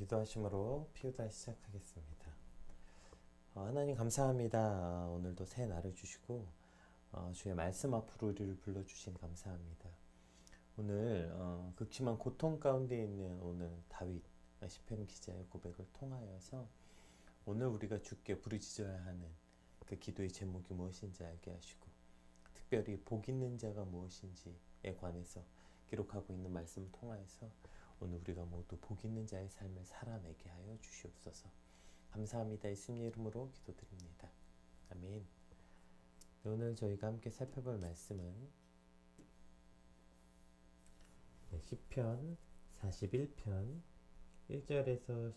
기도하심으로 피우다 시작하겠습니다. 하나님 감사합니다. 오늘도 새 날을 주시고 주의 말씀 앞으로 우리를 불러주신 감사합니다. 오늘 극심한 고통 가운데 있는 오늘 다윗 시편 기자의 고백을 통하여서 오늘 우리가 주께 부르짖어야 하는 그 기도의 제목이 무엇인지 알게 하시고 특별히 복 있는 자가 무엇인지에 관해서 기록하고 있는 말씀을 통하여서 오늘 우리가 모두 복 있는 자의 삶을 살아내게 하여 주시옵소서. 감사합니다. 예수님 이름으로 기도드립니다. 아멘. 오늘 저희가 함께 살펴볼 말씀은 시편 41편 1절에서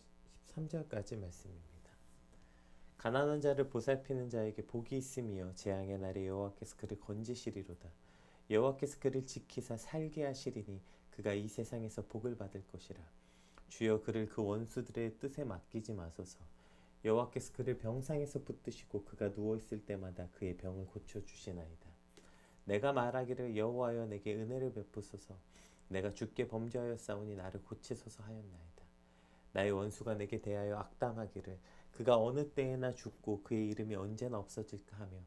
13절까지 말씀입니다. 가난한 자를 보살피는 자에게 복이 있으며 재앙의 날에 여호와께서 그를 건지시리로다. 여호와께서 그를 지키사 살게 하시리니 그가 이 세상에서 복을 받을 것이라. 주여 그를 그 원수들의 뜻에 맡기지 마소서. 여호와께서 그를 병상에서 붙드시고 그가 누워있을 때마다 그의 병을 고쳐주시나이다. 내가 말하기를 여호와여 내게 은혜를 베푸소서. 내가 주께 범죄하였사오니 나를 고치소서 하였나이다. 나의 원수가 내게 대하여 악담하기를 그가 어느 때에나 죽고 그의 이름이 언제나 없어질까 하며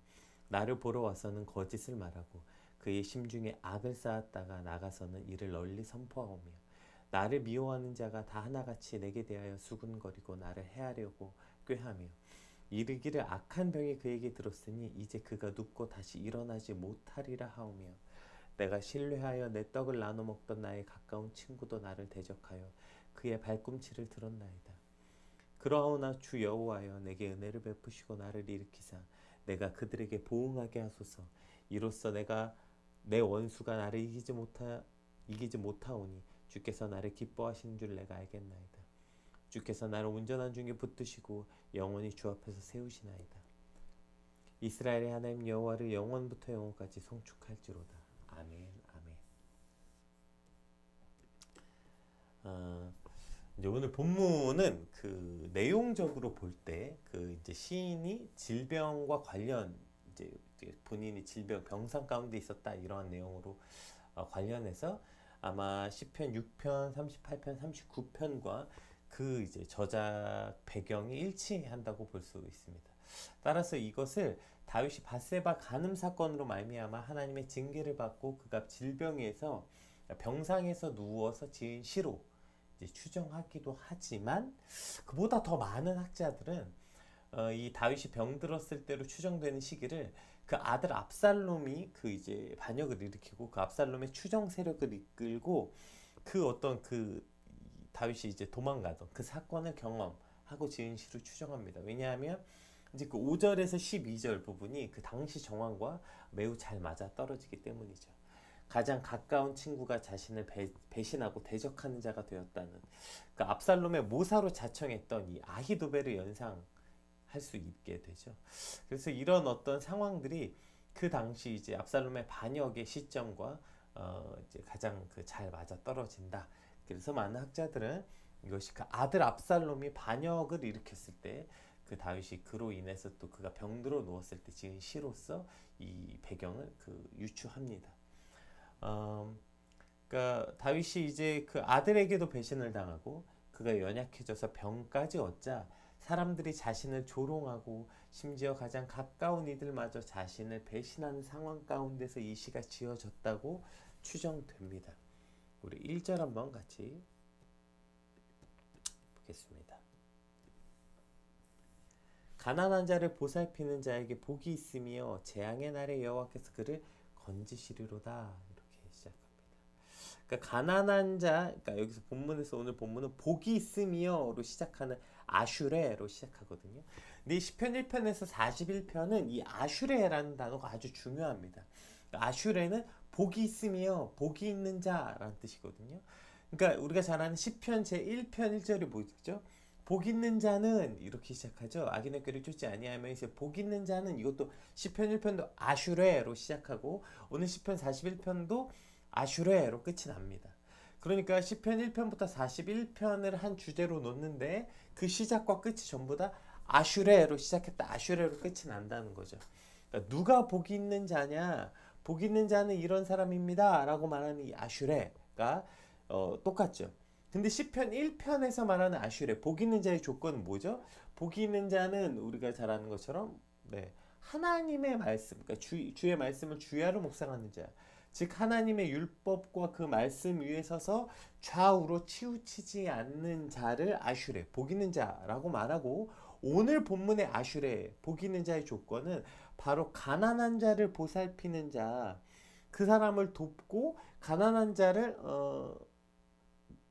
나를 보러 와서는 거짓을 말하고 그의 심중에 악을 쌓았다가 나가서는 이를 널리 선포하오며 나를 미워하는 자가 다 하나같이 내게 대하여 수군거리고 나를 해하려고 꾀하며 이르기를 악한 병이 그에게 들었으니 이제 그가 눕고 다시 일어나지 못하리라 하오며 내가 신뢰하여 내 떡을 나눠 먹던 나의 가까운 친구도 나를 대적하여 그의 발꿈치를 들었나이다. 그러하오나 주 여호와여 내게 은혜를 베푸시고 나를 일으키사 내가 그들에게 보응하게 하소서. 이로써 내가 내 원수가 나를 이기지 못하오니 주께서 나를 기뻐하시는 줄 내가 알겠나이다. 주께서 나를 온전한 중에 붙드시고 영원히 주 앞에서 세우시나이다. 이스라엘의 하나님 여호와를 영원부터 영원까지 송축할지로다. 아멘. 아멘. 이제 오늘 본문은 그 내용적으로 볼 때 그 이제 시인이 질병과 관련 이제 본인이 병상 가운데 있었다 이러한 내용으로 관련해서 아마 시편 6편, 38편, 39편과 그 이제 저작 배경이 일치한다고 볼 수 있습니다. 따라서 이것을 다윗이 밧세바 간음 사건으로 말미암아 하나님의 징계를 받고 그가 질병에서 병상에서 누워서 지은 시로 이제 추정하기도 하지만 그보다 더 많은 학자들은 이 다윗이 병들었을 때로 추정되는 시기를 그 아들 압살롬이 그 이제 반역을 일으키고 그 압살롬의 추정 세력을 이끌고 그 어떤 그 다윗이 이제 도망가던 그 사건을 경험하고 지은 시로 추정합니다. 왜냐하면 이제 그 5절에서 12절 부분이 그 당시 정황과 매우 잘 맞아 떨어지기 때문이죠. 가장 가까운 친구가 자신을 배신하고 대적하는 자가 되었다는 그 압살롬의 모사로 자청했던 이 아히도벨을 연상할 수 있게 되죠. 그래서 이런 어떤 상황들이 그 당시 이제 압살롬의 반역의 시점과 이제 가장 그 잘 맞아 떨어진다. 그래서 많은 학자들은 이것이 그 아들 압살롬이 반역을 일으켰을 때 그 다윗이 그로 인해서 또 그가 병들어 누웠을 때 지은 시로서 이 배경을 그 유추합니다. 그러니까 다윗이 이제 그 아들에게도 배신을 당하고 그가 연약해져서 병까지 얻자 사람들이 자신을 조롱하고 심지어 가장 가까운 이들마저 자신을 배신하는 상황 가운데서 이 시가 지어졌다고 추정됩니다. 우리 1절 한번 같이 보겠습니다. 가난한 자를 보살피는 자에게 복이 있으며 재앙의 날에 여호와께서 그를 건지시리로다. 이렇게 시작합니다. 그러니까 가난한 자, 그러니까 여기서 본문에서 오늘 본문은 복이 있으며로 시작하는 아슈레로 시작하거든요. 근데 이 시편 1편에서 41편은 이 아슈레라는 단어가 아주 중요합니다. 그러니까 아슈레는 복이 있으며 복이 있는 자라는 뜻이거든요. 그러니까 우리가 잘 아는 시편 제1편 1절이 뭐죠? 복 있는 자는 이렇게 시작하죠. 악인의 꾀를 쫓지 아니하며 이제 복 있는 자는 이것도 시편 1편도 아슈레로 시작하고 오늘 시편 41편도 아슈레로 끝이 납니다. 그러니까 시편 1편부터 41편을 한 주제로 놓는데 그 시작과 끝이 전부 다 아슈레로 시작했다. 아슈레로 끝이 난다는 거죠. 그러니까 누가 복이 있는 자냐? 복 있는 자는 이런 사람입니다. 라고 말하는 이 아슈레가 똑같죠. 근데 시편 1편에서 말하는 아슈레, 복 있는 자의 조건은 뭐죠? 복 있는 자는 우리가 잘 아는 것처럼 네, 하나님의 말씀, 그러니까 주의 말씀을 주야로 묵상하는 자. 즉 하나님의 율법과 그 말씀 위에 서서 좌우로 치우치지 않는 자를 아슈레, 복 있는 자라고 말하고, 오늘 본문의 아슈레, 복 있는 자의 조건은 바로 가난한 자를 보살피는 자, 그 사람을 돕고 가난한 자를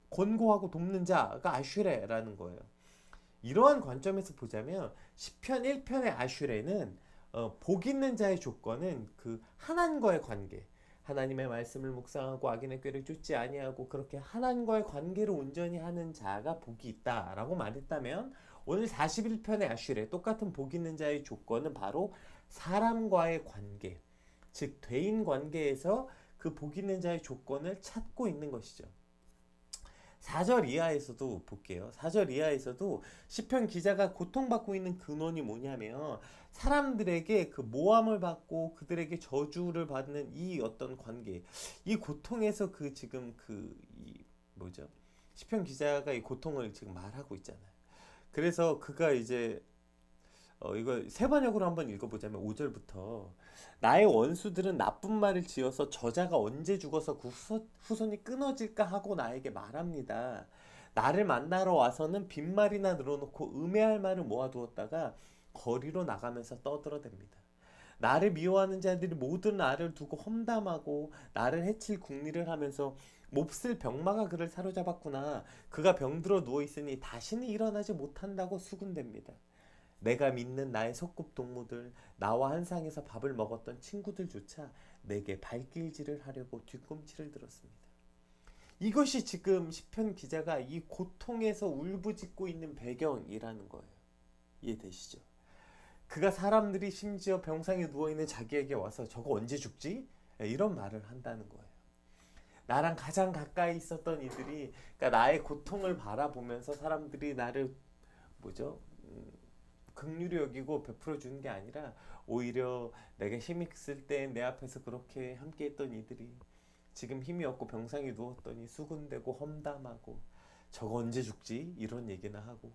권고하고 돕는 자가 아슈레라는 거예요. 이러한 관점에서 보자면 시편 1편의 아슈레는 복 있는 자의 조건은 그 하나님과의 관계, 하나님의 말씀을 묵상하고 악인의 꾀를 쫓지 아니하고 그렇게 하나님과의 관계를 온전히 하는 자가 복이 있다라고 말했다면, 오늘 41편의 아슈레 똑같은 복 있는 자의 조건은 바로 사람과의 관계, 즉 대인 관계에서 그 복 있는 자의 조건을 찾고 있는 것이죠. 4절 이하에서도 볼게요. 4절 이하에서도 시편 기자가 고통받고 있는 근원이 뭐냐면, 사람들에게 그 모함을 받고 그들에게 저주를 받는 이 어떤 관계, 이 고통에서 그 지금 이 뭐죠? 시편 기자가 이 고통을 지금 말하고 있잖아요. 그래서 그가 이제 이거 세 번역으로 한번 읽어보자면 5절부터 나의 원수들은 나쁜 말을 지어서 저자가 언제 죽어서 그 후손이 끊어질까 하고 나에게 말합니다. 나를 만나러 와서는 빈말이나 늘어놓고 음해할 말을 모아두었다가 거리로 나가면서 떠들어댑니다. 나를 미워하는 자들이 모든 나를 두고 험담하고 나를 해칠 궁리를 하면서 몹쓸 병마가 그를 사로잡았구나. 그가 병들어 누워있으니 다시는 일어나지 못한다고 수군댑니다. 내가 믿는 나의 소꿉동무들, 나와 한 상에서 밥을 먹었던 친구들조차 내게 발길질을 하려고 뒤꿈치를 들었습니다. 이것이 지금 시편 기자가 이 고통에서 울부짖고 있는 배경이라는 거예요. 이해되시죠? 그가 사람들이 심지어 병상에 누워있는 자기에게 와서 저거 언제 죽지? 이런 말을 한다는 거예요. 나랑 가장 가까이 있었던 이들이, 그러니까 나의 고통을 바라보면서 사람들이 나를 뭐죠? 긍휼히 여기고 베풀어 주는 게 아니라 오히려 내가 힘이 있을 때 내 앞에서 그렇게 함께 했던 이들이 지금 힘이 없고 병상에 누웠더니 수군대고 험담하고 저거 언제 죽지? 이런 얘기나 하고,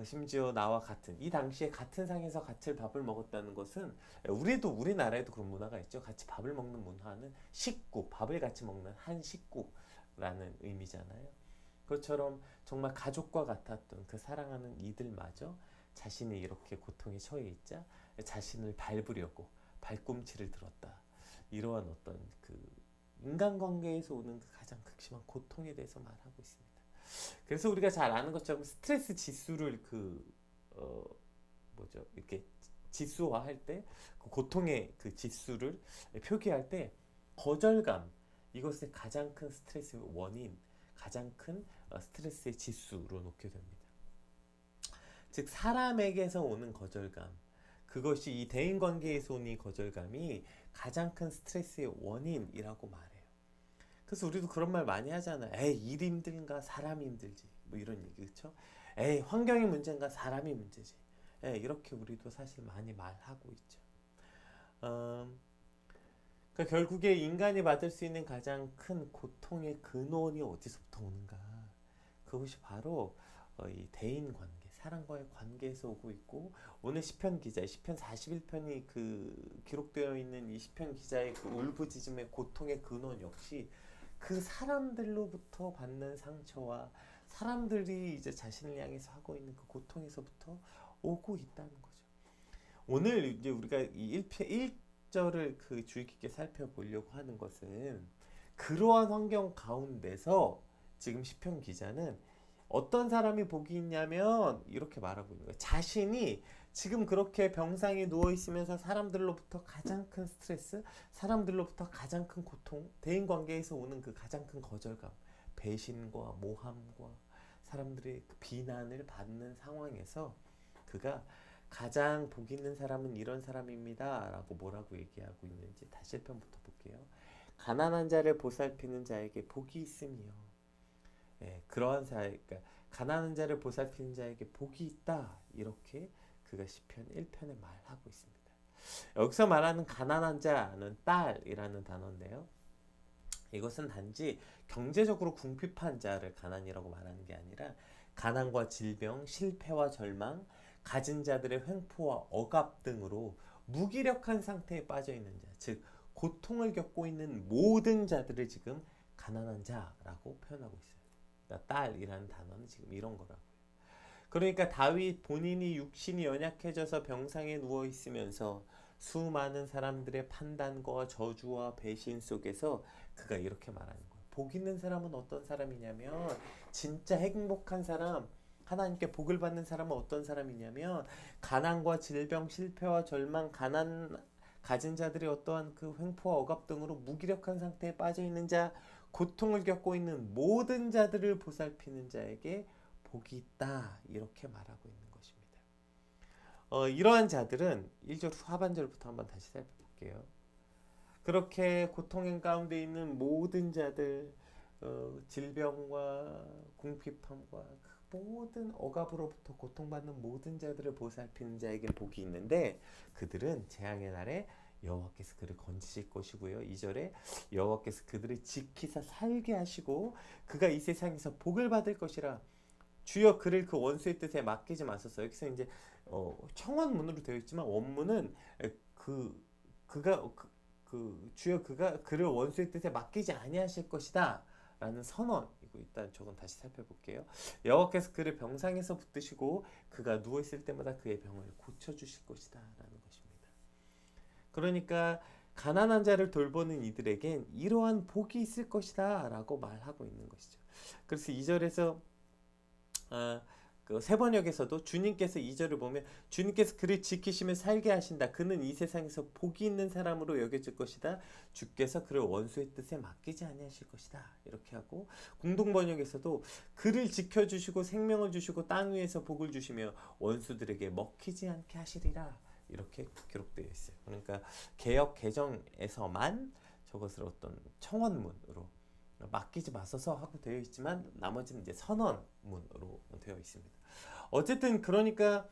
심지어 나와 같은 이 당시에 같은 상에서 같이 밥을 먹었다는 것은, 우리나라에도 그런 문화가 있죠. 같이 밥을 먹는 문화는 식구, 밥을 같이 먹는 한 식구라는 의미잖아요. 그것처럼 정말 가족과 같았던 그 사랑하는 이들마저 자신이 이렇게 고통에 처해 있자 자신을 밟으려고 발꿈치를 들었다. 이러한 어떤 그 인간관계에서 오는 그 가장 극심한 고통에 대해서 말하고 있습니다. 그래서 우리가 잘 아는 것처럼 스트레스 지수를 이렇게 지수화할 때, 그 고통의 그 지수를 표기할 때 거절감, 이것을 가장 큰 스트레스의 원인, 가장 큰 스트레스의 지수로 놓게 됩니다. 즉 사람에게서 오는 거절감, 그것이 이 대인관계에서 오는 이 거절감이 가장 큰 스트레스의 원인이라고 말해요. 그래서 우리도 그런 말 많이 하잖아요. 에이, 일 힘든가 사람이 힘들지, 뭐 이런 얘기, 그렇죠? 에이, 환경이 문제인가 사람이 문제지. 에이, 이렇게 우리도 사실 많이 말하고 있죠. 그러니까 결국에 인간이 받을 수 있는 가장 큰 고통의 근원이 어디서부터 오는가? 그것이 바로 이 대인 관계, 사람과의 관계에서 오고 있고, 오늘 시편 기자, 시편 41편이 그 기록되어 있는 이 시편 기자의 그 울부짖음의 고통의 근원 역시 그 사람들로부터 받는 상처와 사람들이 이제 자신을 향해서 하고 있는 그 고통에서부터 오고 있다는 거죠. 오늘 이제 우리가 이 1절을 그 주의 깊게 살펴보려고 하는 것은, 그러한 환경 가운데서 지금 시편 기자는 어떤 사람이 복이 있냐면 이렇게 말하고 있는 거예요. 자신이 지금 그렇게 병상에 누워 있으면서 사람들로부터 가장 큰 스트레스, 사람들로부터 가장 큰 고통, 대인관계에서 오는 그 가장 큰 거절감, 배신과 모함과 사람들의 그 비난을 받는 상황에서 그가 가장 복 있는 사람은 이런 사람입니다 라고 뭐라고 얘기하고 있는지 다시 1편부터 볼게요. 가난한 자를 보살피는 자에게 복이 있으며, 그러한 그러니까 가난한 자를 보살피는 자에게 복이 있다, 이렇게 그가 시편 1편에 말하고 있습니다. 여기서 말하는 가난한 자는 딸이라는 단어인데요. 이것은 단지 경제적으로 궁핍한 자를 가난이라고 말하는 게 아니라 가난과 질병, 실패와 절망, 가진 자들의 횡포와 억압 등으로 무기력한 상태에 빠져 있는 자, 즉 고통을 겪고 있는 모든 자들을 지금 가난한 자라고 표현하고 있어요. 그러니까 딸이라는 단어는 지금 이런 거라고요. 그러니까 다윗 본인이 육신이 연약해져서 병상에 누워 있으면서 수많은 사람들의 판단과 저주와 배신 속에서 그가 이렇게 말하는 거예요. 복 있는 사람은 어떤 사람이냐면 진짜 행복한 사람, 하나님께 복을 받는 사람은 어떤 사람이냐면 가난과 질병, 실패와 절망, 가난 가진 자들이 어떠한 그 횡포와 억압 등으로 무기력한 상태에 빠져 있는 자, 고통을 겪고 있는 모든 자들을 보살피는 자에게 복이 있다. 이렇게 말하고 있는 것입니다. 이러한 자들은 1절 하반절부터 한번 다시 살펴볼게요. 그렇게 고통 가운데 있는 모든 자들, 질병과 궁핍함과 그 모든 억압으로부터 고통받는 모든 자들을 보살피는 자에게 복이 있는데 그들은 재앙의 날에 여호와께서 그를 건지실 것이고요. 2절에 여호와께서 그들을 지키사 살게 하시고 그가 이 세상에서 복을 받을 것이라. 주여 그를 그 원수의 뜻에 맡기지 마소서. 여기서 이제 청원문으로 되어 있지만 원문은 그가 주여 그가 그를 원수의 뜻에 맡기지 아니하실 것이다 라는 선언이고, 일단 저건 다시 살펴볼게요. 여호와께서 그를 병상에서 붙드시고 그가 누워 있을 때마다 그의 병을 고쳐 주실 것이다 라는 것입니다. 그러니까 가난한 자를 돌보는 이들에겐 이러한 복이 있을 것이다 라고 말하고 있는 것이죠. 그래서 2절에서 그 세번역에서도 주님께서 2절을 보면 주님께서 그를 지키시며 살게 하신다. 그는 이 세상에서 복이 있는 사람으로 여겨질 것이다. 주께서 그를 원수의 뜻에 맡기지 아니하실 것이다. 이렇게 하고 공동번역에서도 그를 지켜주시고 생명을 주시고 땅 위에서 복을 주시며 원수들에게 먹히지 않게 하시리라. 이렇게 기록되어 있어요. 그러니까 개역 개정에서만 저것을 어떤 청원문으로 맡기지 마소서 하고 되어 있지만 나머지는 이제 선언문으로 되어 있습니다. 어쨌든 그러니까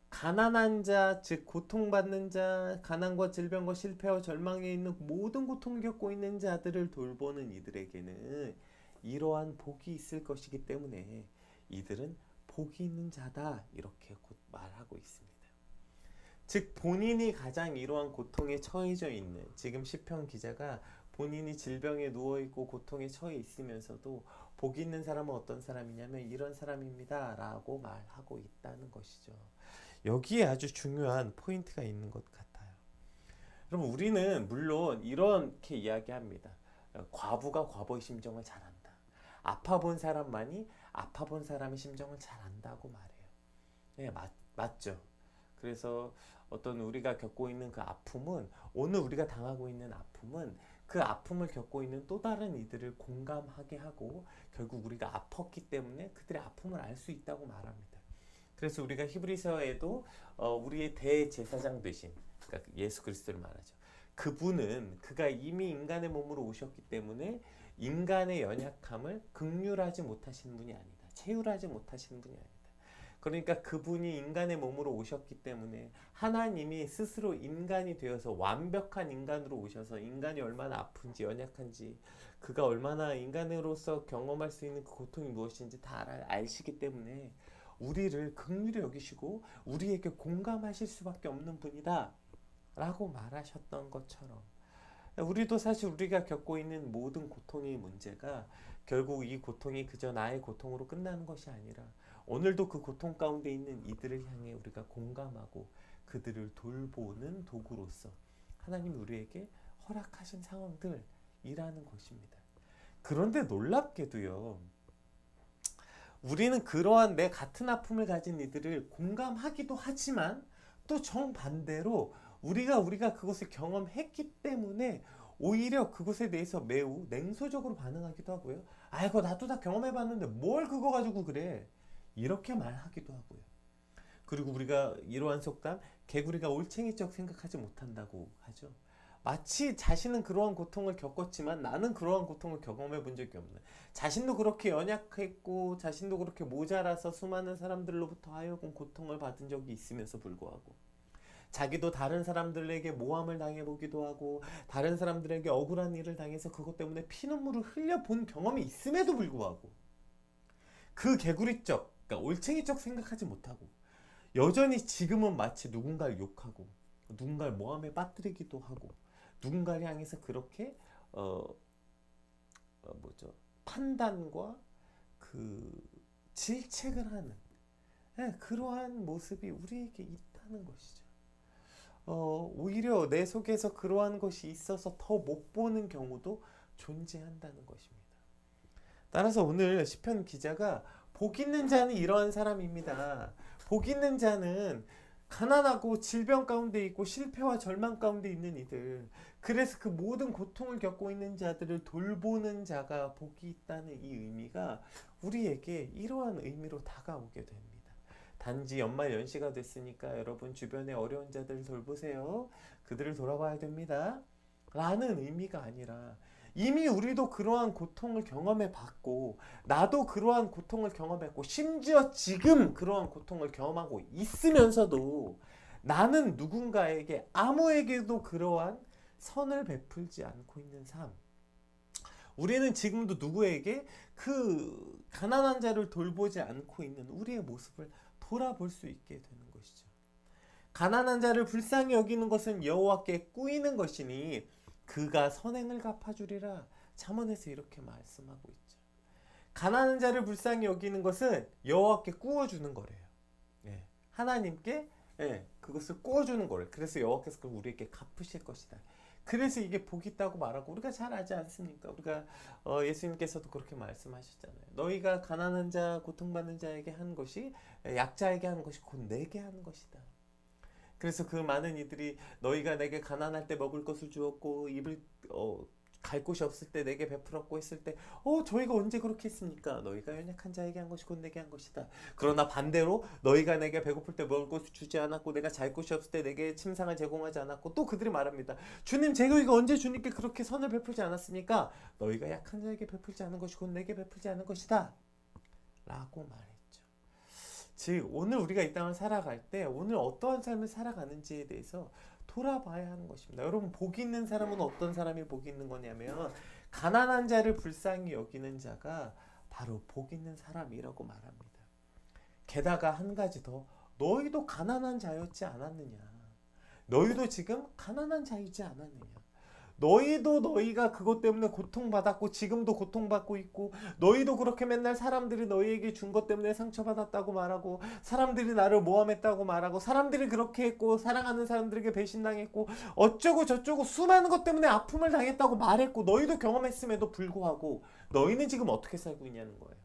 가난한 자, 즉 고통받는 자, 가난과 질병과 실패와 절망에 있는 모든 고통을 겪고 있는 자들을 돌보는 이들에게는 이러한 복이 있을 것이기 때문에 이들은 복이 있는 자다 이렇게 곧 말하고 있습니다. 즉 본인이 가장 이러한 고통에 처해져 있는, 지금 시편 기자가 본인이 질병에 누워있고 고통에 처해 있으면서도 복 있는 사람은 어떤 사람이냐면 이런 사람입니다 라고 말하고 있다는 것이죠. 여기에 아주 중요한 포인트가 있는 것 같아요. 여러분 우리는 물론 이렇게 이야기합니다. 과부가 과부의 심정을 잘 안다. 아파본 사람만이 아파본 사람의 심정을 잘 안다고 말해요. 네, 맞죠. 그래서 어떤 우리가 겪고 있는 그 아픔은, 오늘 우리가 당하고 있는 아픔은 그 아픔을 겪고 있는 또 다른 이들을 공감하게 하고 결국 우리가 아팠기 때문에 그들의 아픔을 알 수 있다고 말합니다. 그래서 우리가 히브리서에도 우리의 대제사장 되신, 그러니까 예수 그리스도를 말하죠. 그분은 그가 이미 인간의 몸으로 오셨기 때문에 인간의 연약함을 긍휼하지 못하시는 분이 아니다. 체휼하지 못하시는 분이 아니다. 그러니까 그분이 인간의 몸으로 오셨기 때문에 하나님이 스스로 인간이 되어서 완벽한 인간으로 오셔서 인간이 얼마나 아픈지 연약한지 그가 얼마나 인간으로서 경험할 수 있는 그 고통이 무엇인지 다 아시기 때문에 우리를 긍휼히 여기시고 우리에게 공감하실 수밖에 없는 분이다 라고 말하셨던 것처럼 우리도 사실 우리가 겪고 있는 모든 고통의 문제가 결국 이 고통이 그저 나의 고통으로 끝나는 것이 아니라 오늘도 그 고통 가운데 있는 이들을 향해 우리가 공감하고 그들을 돌보는 도구로서 하나님이 우리에게 허락하신 상황들이라는 것입니다. 그런데 놀랍게도요, 우리는 그러한 내 같은 아픔을 가진 이들을 공감하기도 하지만 또 정반대로 우리가 그것을 경험했기 때문에 오히려 그것에 대해서 매우 냉소적으로 반응하기도 하고요. 아이고 나도 다 경험해봤는데 뭘 그거 가지고 그래, 이렇게 말하기도 하고요. 그리고 우리가 이러한 속담, 개구리가 올챙이적 생각하지 못한다고 하죠. 마치 자신은 그러한 고통을 겪었지만 나는 그러한 고통을 경험해 본 적이 없는, 자신도 그렇게 연약했고 자신도 그렇게 모자라서 수많은 사람들로부터 하여금 고통을 받은 적이 있으면서 불구하고 자기도 다른 사람들에게 모함을 당해보기도 하고 다른 사람들에게 억울한 일을 당해서 그것 때문에 피눈물을 흘려본 경험이 있음에도 불구하고 그 개구리적, 그러니까 올챙이적 생각하지 못하고 여전히 지금은 마치 누군가를 욕하고 누군가를 모함에 빠뜨리기도 하고 누군가를 향해서 그렇게 뭐죠? 판단과 그 질책을 하는 그러한 모습이 우리에게 있다는 것이죠. 오히려 내 속에서 그러한 것이 있어서 더 못 보는 경우도 존재한다는 것입니다. 따라서 오늘 시편 기자가 복 있는 자는 이러한 사람입니다. 복 있는 자는 가난하고 질병 가운데 있고 실패와 절망 가운데 있는 이들, 그래서 그 모든 고통을 겪고 있는 자들을 돌보는 자가 복이 있다는 이 의미가 우리에게 이러한 의미로 다가오게 됩니다. 단지 연말 연시가 됐으니까 여러분 주변에 어려운 자들을 돌보세요. 그들을 돌아봐야 됩니다. 라는 의미가 아니라 이미 우리도 그러한 고통을 경험해 봤고 나도 그러한 고통을 경험했고 심지어 지금 그러한 고통을 경험하고 있으면서도 나는 누군가에게 아무에게도 그러한 선을 베풀지 않고 있는 삶. 우리는 지금도 누구에게 그 가난한 자를 돌보지 않고 있는 우리의 모습을 돌아볼 수 있게 되는 것이죠. 가난한 자를 불쌍히 여기는 것은 여호와께 꾸이는 것이니 그가 선행을 갚아주리라. 잠언에서 이렇게 말씀하고 있죠. 가난한 자를 불쌍히 여기는 것은 여호와께 꾸어주는 거래요. 하나님께 그것을 꾸어주는 거래요. 그래서 여호와께서 그걸 우리에게 갚으실 것이다. 그래서 이게 복이 있다고 말하고 우리가 잘 알지 않습니까? 우리가 예수님께서도 그렇게 말씀하셨잖아요. 너희가 가난한 자, 고통받는 자에게 한 것이 약자에게 하는 것이 곧 내게 하는 것이다. 그래서 그 많은 이들이 너희가 내게 가난할 때 먹을 것을 주었고 입을 갈 곳이 없을 때 내게 베풀었고 했을 때 저희가 언제 그렇게 했습니까? 너희가 연약한 자에게 한 것이 곧 내게 한 것이다. 그러나 반대로 너희가 내게 배고플 때 먹을 것을 주지 않았고 내가 잘 곳이 없을 때 내게 침상을 제공하지 않았고 또 그들이 말합니다. 주님 저희가 언제 주님께 그렇게 선을 베풀지 않았습니까? 너희가 약한 자에게 베풀지 않은 것이 곧 내게 베풀지 않은 것이다. 라고 말했죠. 즉 오늘 우리가 이 땅을 살아갈 때 오늘 어떠한 삶을 살아가는지에 대해서 돌아봐야 하는 것입니다. 여러분 복 있는 사람은 어떤 사람이 복 있는 거냐면 가난한 자를 불쌍히 여기는 자가 바로 복 있는 사람이라고 말합니다. 게다가 한 가지 더 너희도 가난한 자였지 않았느냐. 너희도 지금 가난한 자이지 않았느냐. 너희도 너희가 그것 때문에 고통받았고 지금도 고통받고 있고 너희도 그렇게 맨날 사람들이 너희에게 준 것 때문에 상처받았다고 말하고 사람들이 나를 모함했다고 말하고 사람들이 그렇게 했고 사랑하는 사람들에게 배신당했고 어쩌고 저쩌고 수많은 것 때문에 아픔을 당했다고 말했고 너희도 경험했음에도 불구하고 너희는 지금 어떻게 살고 있냐는 거예요.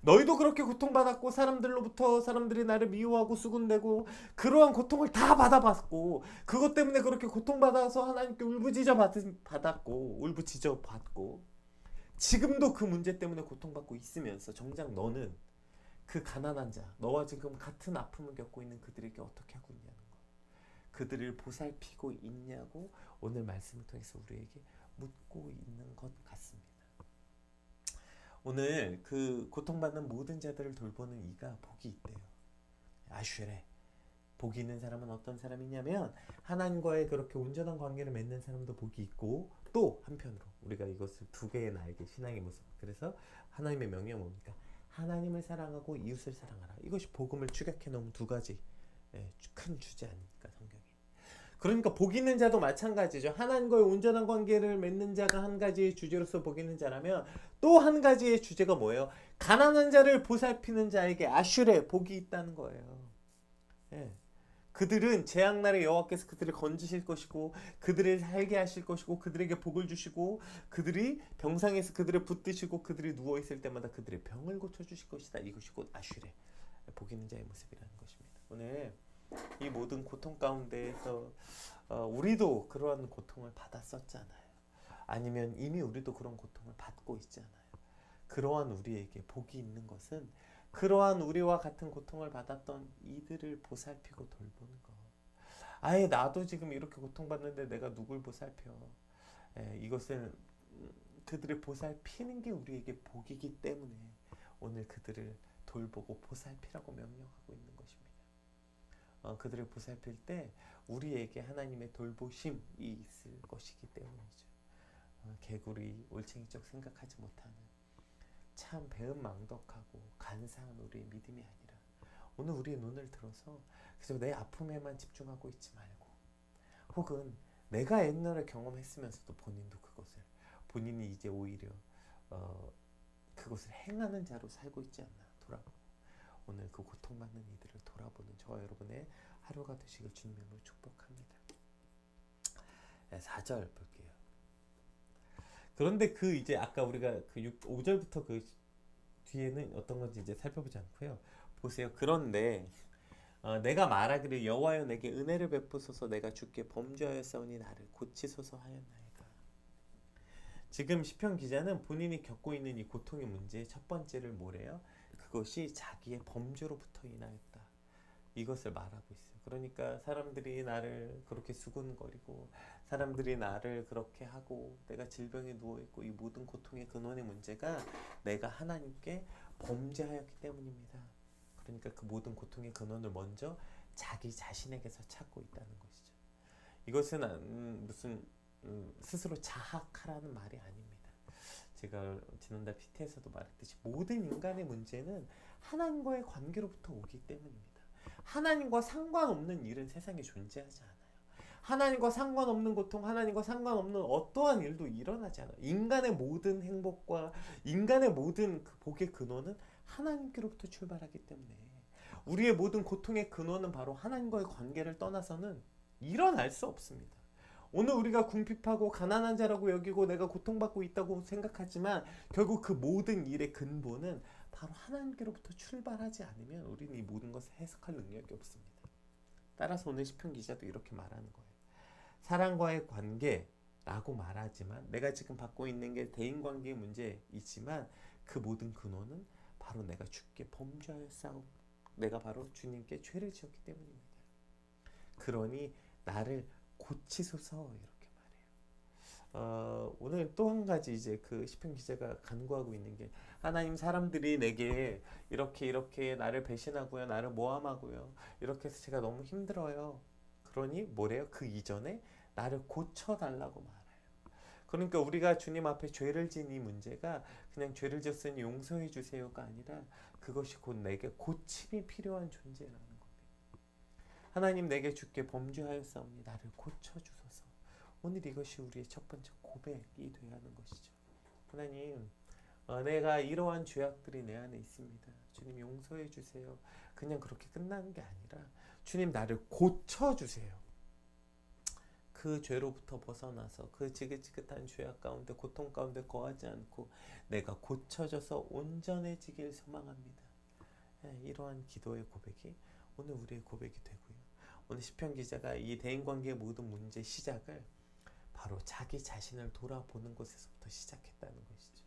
너희도 그렇게 고통받았고 사람들로부터 사람들이 나를 미워하고 수군대고 그러한 고통을 다 받아봤고 그것 때문에 그렇게 고통받아서 하나님께 울부짖어 받고 지금도 그 문제 때문에 고통받고 있으면서 정작 너는 그 가난한 자 너와 지금 같은 아픔을 겪고 있는 그들에게 어떻게 하고 있냐는 거 그들을 보살피고 있냐고 오늘 말씀을 통해서 우리에게 묻고 있는 것 같습니다. 오늘 그 고통받는 모든 자들을 돌보는 이가 복이 있대요. 아슈레. 복이 있는 사람은 어떤 사람이냐면 하나님과의 그렇게 온전한 관계를 맺는 사람도 복이 있고 또 한편으로 우리가 이것을 두 개의 날개 신앙의 모습 그래서 하나님의 명령이 뭡니까? 하나님을 사랑하고 이웃을 사랑하라. 이것이 복음을 축약해 놓은 두 가지 큰 주제 아닙니까 성경이. 그러니까 복 있는 자도 마찬가지죠. 하나님과의 온전한 관계를 맺는 자가 한 가지의 주제로서 복 있는 자라면 또 한 가지의 주제가 뭐예요? 가난한 자를 보살피는 자에게 아슈레 복이 있다는 거예요. 그들은 재앙날에 여호와께서 그들을 건지실 것이고 그들을 살게 하실 것이고 그들에게 복을 주시고 그들이 병상에서 그들을 붙드시고 그들이 누워있을 때마다 그들의 병을 고쳐주실 것이다. 이것이 곧 아슈레 복 있는 자의 모습이라는 것입니다. 오늘 이 모든 고통 가운데에서 우리도 그러한 고통을 받았었잖아요. 아니면 이미 우리도 그런 고통을 받고 있잖아요. 그러한 우리에게 복이 있는 것은 그러한 우리와 같은 고통을 받았던 이들을 보살피고 돌보는 것. 아예 나도 지금 이렇게 고통받는데 내가 누굴 보살펴. 이것은 그들을 보살피는 게 우리에게 복이기 때문에 오늘 그들을 돌보고 보살피라고 명령하고 있는 것입니다. 그들을 보살필 때 우리에게 하나님의 돌보심이 있을 것이기 때문이죠. 개구리, 올챙이적 생각하지 못하는 참 배은망덕하고 간사한 우리의 믿음이 아니라 오늘 우리의 눈을 들어서 그저 내 아픔에만 집중하고 있지 말고 혹은 내가 옛날에 경험했으면서도 본인이 이제 오히려 그것을 행하는 자로 살고 있지 않나 돌아보고 오늘 그 고통받는 이들을 돌아보는 저와 여러분의 하루가 되시길 주님으로 축복합니다. 4절 볼게요. 그런데 그 이제 아까 우리가 그 5절부터 그 뒤에는 어떤 건지 이제 살펴보지 않고요. 보세요. 그런데 내가 말하기를 여호와여 내게 은혜를 베푸소서 내가 주께 범죄하였사오니 나를 고치소서 하였나이다. 지금 시편 기자는 본인이 겪고 있는 이 고통의 문제의 첫 번째를 뭐래요? 그것이 자기의 범죄로부터 인하였다. 이것을 말하고 있어요. 그러니까 사람들이 나를 그렇게 수군거리고 사람들이 나를 그렇게 하고 내가 질병에 누워있고 이 모든 고통의 근원의 문제가 내가 하나님께 범죄하였기 때문입니다. 그러니까 그 모든 고통의 근원을 먼저 자기 자신에게서 찾고 있다는 것이죠. 이것은 무슨 스스로 자학하라는 말이 아닙니다. 제가 지난달 PT에서도 말했듯이 모든 인간의 문제는 하나님과의 관계로부터 오기 때문입니다. 하나님과 상관없는 일은 세상에 존재하지 않아요. 하나님과 상관없는 고통, 하나님과 상관없는 어떠한 일도 일어나지 않아요. 인간의 모든 행복과 인간의 모든 그 복의 근원은 하나님께로부터 출발하기 때문에 우리의 모든 고통의 근원은 바로 하나님과의 관계를 떠나서는 일어날 수 없습니다. 오늘 우리가 궁핍하고 가난한 자라고 여기고 내가 고통받고 있다고 생각하지만 결국 그 모든 일의 근본은 바로 하나님께로부터 출발하지 않으면 우리는 이 모든 것을 해석할 능력이 없습니다. 따라서 오늘 시편 기자도 이렇게 말하는 거예요. 사람과의 관계라고 말하지만 내가 지금 받고 있는 게 대인관계의 문제이지만 그 모든 근원은 바로 내가 주께 범죄하였사오. 내가 바로 주님께 죄를 지었기 때문입니다. 그러니 나를 고치소서 이렇게 말해요. 오늘 또 한 가지 이제 그 시편 기자가 간구하고 있는 게 하나님 사람들이 내게 이렇게 나를 배신하고요, 나를 모함하고요, 이렇게 해서 제가 너무 힘들어요. 그러니 뭐래요? 그 이전에 나를 고쳐달라고 말해요. 그러니까 우리가 주님 앞에 죄를 지은 이 문제가 그냥 죄를 지었으니 용서해 주세요가 아니라 그것이 곧 내게 고침이 필요한 존재라는 겁니다. 하나님 내게 주께 범죄하였사오니 나를 고쳐주소서. 오늘 이것이 우리의 첫 번째 고백이 되어야 하는 것이죠. 하나님 내가 이러한 죄악들이 내 안에 있습니다. 주님 용서해 주세요. 그냥 그렇게 끝나는 게 아니라 주님 나를 고쳐주세요. 그 죄로부터 벗어나서 그 지긋지긋한 죄악 가운데 고통 가운데 거하지 않고 내가 고쳐져서 온전해지길 소망합니다. 이러한 기도의 고백이 오늘 우리의 고백이 되고요. 오늘 시편 기자가 이 대인관계의 모든 문제 시작을 바로 자기 자신을 돌아보는 것에서부터 시작했다는 것이죠.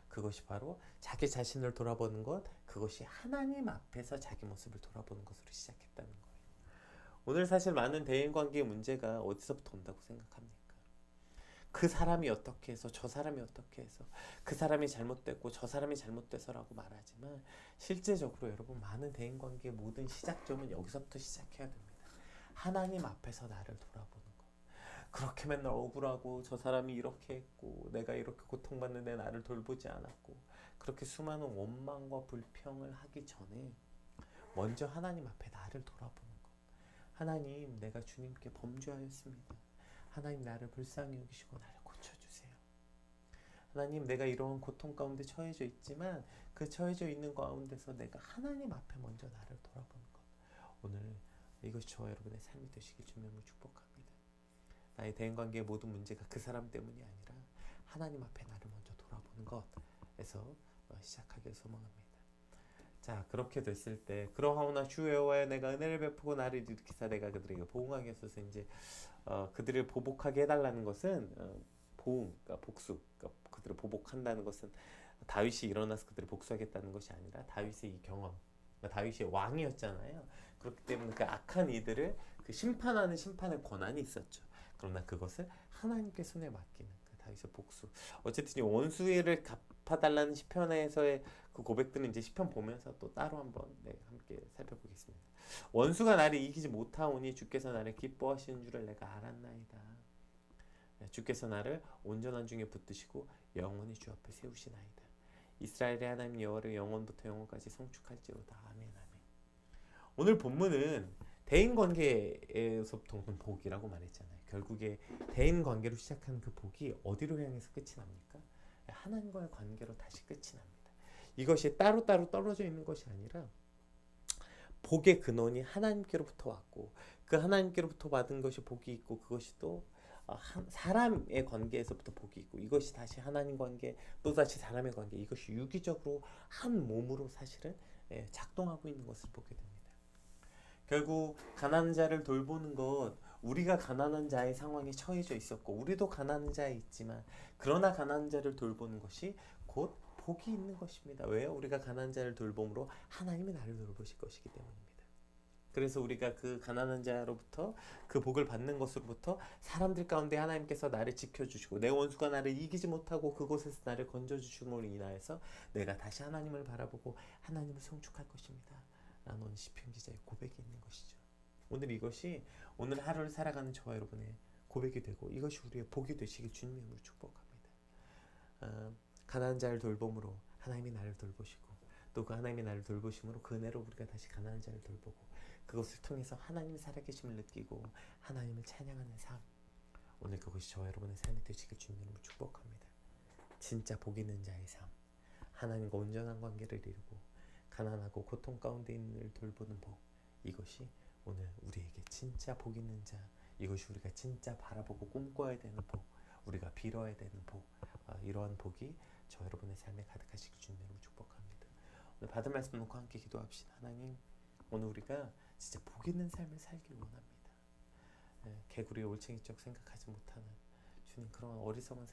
그것이 바로 자기 자신을 돌아보는 것, 그것이 하나님 앞에서 자기 모습을 돌아보는 것으로 시작했다는 거예요. 오늘 사실 많은 대인관계의 문제가 어디서부터 온다고 생각합니까? 그 사람이 어떻게 해서 저 사람이 어떻게 해서 그 사람이 잘못됐고 저 사람이 잘못돼서라고 말하지만 실제적으로 여러분 많은 대인관계의 모든 시작점은 여기서부터 시작해야 됩니다. 하나님 앞에서 나를 돌아보는 것. 그렇게 맨날 억울하고 저 사람이 이렇게 했고 내가 이렇게 고통받는데 나를 돌보지 않았고 그렇게 수많은 원망과 불평을 하기 전에 먼저 하나님 앞에 나를 돌아보는 것. 하나님 내가 주님께 범죄하였습니다. 하나님 나를 불쌍히 여기시고 나를 고쳐주세요. 하나님 내가 이러한 고통 가운데 처해져 있지만 그 처해져 있는 가운데서 내가 하나님 앞에 먼저 나를 돌아보는 것. 오늘 이것이 저와 여러분의 삶이 되시길 주님으로 축복합니다. 나의 대인관계의 모든 문제가 그 사람 때문이 아니라 하나님 앞에 나를 먼저 돌아보는 것에서 시작하길 소망합니다. 자 그렇게 됐을 때 그러하오나 주 여호와여 내가 은혜를 베푸고 나를 일으키사 내가 그들에게 보응하게 하소서. 이제 그들을 보복하게 해달라는 것은 보응, 그러니까 복수, 그러니까 그들을 보복한다는 것은 다윗이 일어나서 그들을 복수하겠다는 것이 아니라 다윗의 이 경험, 그러니까 다윗이 왕이었잖아요. 그렇기 때문에 그 악한 이들을 그 심판하는 심판의 권한이 있었죠. 그러나 그것을 하나님께 손에 맡기는 그 있어 복수. 어쨌든 이 원수를 갚아달라는 시편에서의 그 고백들은 이제 시편 보면서 또 따로 한번 함께 살펴보겠습니다. 원수가 나를 이기지 못하오니 주께서 나를 기뻐하시는 줄을 내가 알았나이다. 주께서 나를 온전한 중에 붙드시고 영원히 주 앞에 세우시나이다. 이스라엘의 하나님 여호와를 영원부터 영원까지 성축할지로다. 아멘 아멘. 오늘 본문은 대인 관계에서부터 오는 복이라고 말했잖아요. 결국에 대인 관계로 시작하는 그 복이 어디로 향해서 끝이 납니까? 하나님과의 관계로 다시 끝이 납니다. 이것이 따로따로 떨어져 있는 것이 아니라 복의 근원이 하나님께로부터 왔고 그 하나님께로부터 받은 것이 복이 있고 그것이 또 사람의 관계에서부터 복이 있고 이것이 다시 하나님 관계 또 다시 사람의 관계 이것이 유기적으로 한 몸으로 사실은 작동하고 있는 것을 보게 됩니다. 결국 가난한 자를 돌보는 것 우리가 가난한 자의 상황에 처해져 있었고 우리도 가난한 자에 있지만 그러나 가난한 자를 돌보는 것이 곧 복이 있는 것입니다. 왜요? 우리가 가난한 자를 돌봄으로 하나님이 나를 돌보실 것이기 때문입니다. 그래서 우리가 그 가난한 자로부터 그 복을 받는 것으로부터 사람들 가운데 하나님께서 나를 지켜주시고 내 원수가 나를 이기지 못하고 그곳에서 나를 건져주심으로 인하여서 내가 다시 하나님을 바라보고 하나님을 성축할 것입니다. 라는 오늘 시편 기자의 고백이 있는 것이죠. 오늘 이것이 오늘 하루를 살아가는 저와 여러분의 고백이 되고 이것이 우리의 복이 되시길 주님의 이름으로 축복합니다. 가난한 자를 돌봄으로 하나님이 나를 돌보시고 또 그 하나님이 나를 돌보심으로 그 은혜로 우리가 다시 가난한 자를 돌보고 그것을 통해서 하나님이 살아계심을 느끼고 하나님을 찬양하는 삶 오늘 그것이 저와 여러분의 삶이 되시길 주님의 이름으로 축복합니다. 진짜 복 있는 자의 삶 하나님과 온전한 관계를 이루고 가난하고 고통 가운데 있는 이를 돌보는 복 이것이 오늘 우리에게 진짜 복 있는 자 이것이 우리가 진짜 바라보고 꿈꿔야 되는 복 우리가 빌어야 되는 복 이러한 복이 저 여러분의 삶에 가득하시길 주님의 이름으로 축복합니다. 오늘 받은 말씀 놓고 함께 기도합시다. 하나님 오늘 우리가 진짜 복 있는 삶을 살길 원합니다. 개구리 올챙이적 생각하지 못하는 주님 그런 어리석은